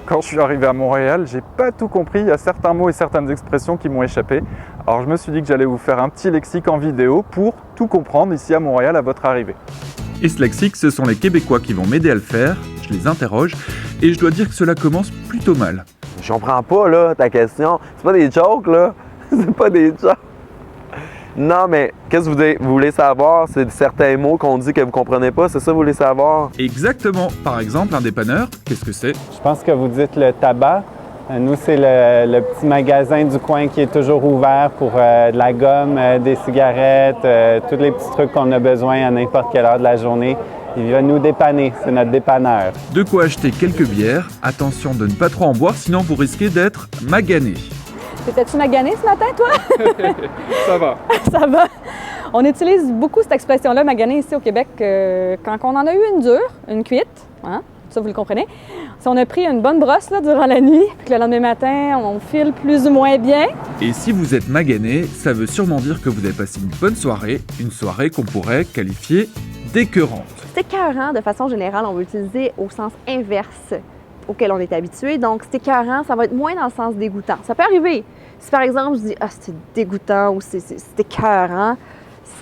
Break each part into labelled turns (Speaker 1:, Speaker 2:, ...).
Speaker 1: Quand je suis arrivé à Montréal, j'ai pas tout compris, il y a certains mots et certaines expressions qui m'ont échappé. Alors je me suis dit que j'allais vous faire un petit lexique en vidéo pour tout comprendre ici à Montréal à votre arrivée.
Speaker 2: Et ce lexique, ce sont les Québécois qui vont m'aider à le faire, je les interroge, et je dois dire que cela commence plutôt mal.
Speaker 3: Je comprends pas, là, ta question. C'est pas des jokes, là. C'est pas des jokes. Non, mais qu'est-ce que vous voulez savoir? C'est certains mots qu'on dit que vous comprenez pas, c'est ça que vous voulez savoir?
Speaker 2: Exactement. Par exemple, un dépanneur, qu'est-ce que c'est?
Speaker 4: Je pense que vous dites le tabac. Nous, c'est le petit magasin du coin qui est toujours ouvert pour de la gomme, des cigarettes, tous les petits trucs qu'on a besoin à n'importe quelle heure de la journée. Il vient nous dépanner, c'est notre dépanneur.
Speaker 2: De quoi acheter quelques bières. Attention de ne pas trop en boire, sinon vous risquez d'être magané.
Speaker 5: T'étais-tu magané ce matin, toi?
Speaker 1: Ça va.
Speaker 5: Ça va. On utilise beaucoup cette expression-là, magané, ici au Québec, quand on en a eu une dure, une cuite, hein? Ça, vous le comprenez. Si on a pris une bonne brosse là, durant la nuit, puis le lendemain matin, on file plus ou moins bien.
Speaker 2: Et si vous êtes magané, ça veut sûrement dire que vous avez passé une bonne soirée, une soirée qu'on pourrait qualifier d'écœurante.
Speaker 6: C'est écœurant, de façon générale, on va l'utiliser au sens inverse auquel on est habitué. Donc, c'est écœurant, ça va être moins dans le sens dégoûtant. Ça peut arriver. Si par exemple, je dis « Ah, c'est dégoûtant » ou « c'est écœurant »,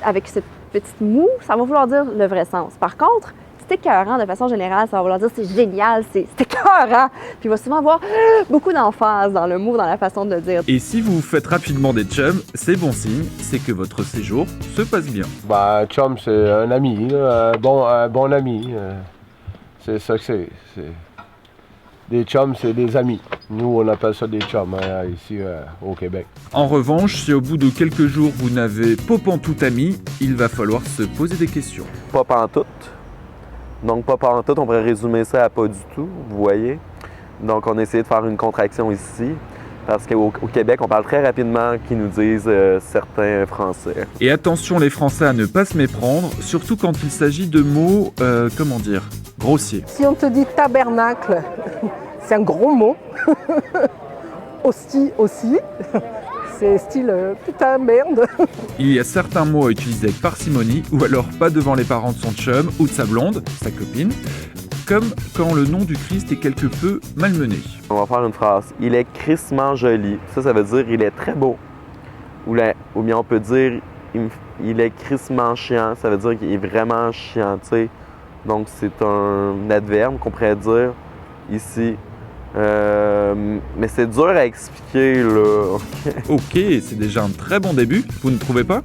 Speaker 6: avec cette petite moue, ça va vouloir dire le vrai sens. Par contre, c'est écœurant, de façon générale, ça va vouloir dire c'est génial, c'est écœurant. Puis il va souvent avoir beaucoup d'emphase dans le mot, dans la façon de le dire.
Speaker 2: Et si vous vous faites rapidement des chums, c'est bon signe, c'est que votre séjour se passe bien.
Speaker 7: Ben, chum, c'est un ami, là, un bon ami. C'est ça que c'est. Des chums, c'est des amis. Nous, on appelle ça des chums ici au Québec.
Speaker 2: En revanche, si au bout de quelques jours vous n'avez pas pantoute ami, il va falloir se poser des questions.
Speaker 3: Pas pantoute. Donc, pas pantoute, on pourrait résumer ça à pas du tout, vous voyez. Donc, on a essayé de faire une contraction ici, parce qu'au Québec, on parle très rapidement qu'ils nous disent certains Français.
Speaker 2: Et attention les Français à ne pas se méprendre, surtout quand il s'agit de mots, grossiers.
Speaker 8: Si on te dit tabernacle, c'est un gros mot. Hostie aussi. C'est style putain merde.
Speaker 2: Il y a certains mots à utiliser avec parcimonie, ou alors pas devant les parents de son chum ou de sa blonde, sa copine, comme quand le nom du Christ est quelque peu malmené.
Speaker 3: On va faire une phrase. Il est crissement joli. Ça veut dire il est très beau. Ou bien on peut dire il est crissement chiant. Ça veut dire qu'il est vraiment chiant, tu sais. Donc c'est un adverbe qu'on pourrait dire ici. Mais c'est dur à expliquer, là.
Speaker 2: Ok, c'est déjà un très bon début, vous ne trouvez pas?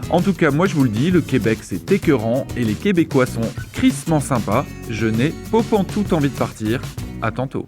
Speaker 2: En tout cas, moi je vous le dis, le Québec c'est écœurant et les Québécois sont crissement sympas. Je n'ai pas pantoute envie de partir. À tantôt.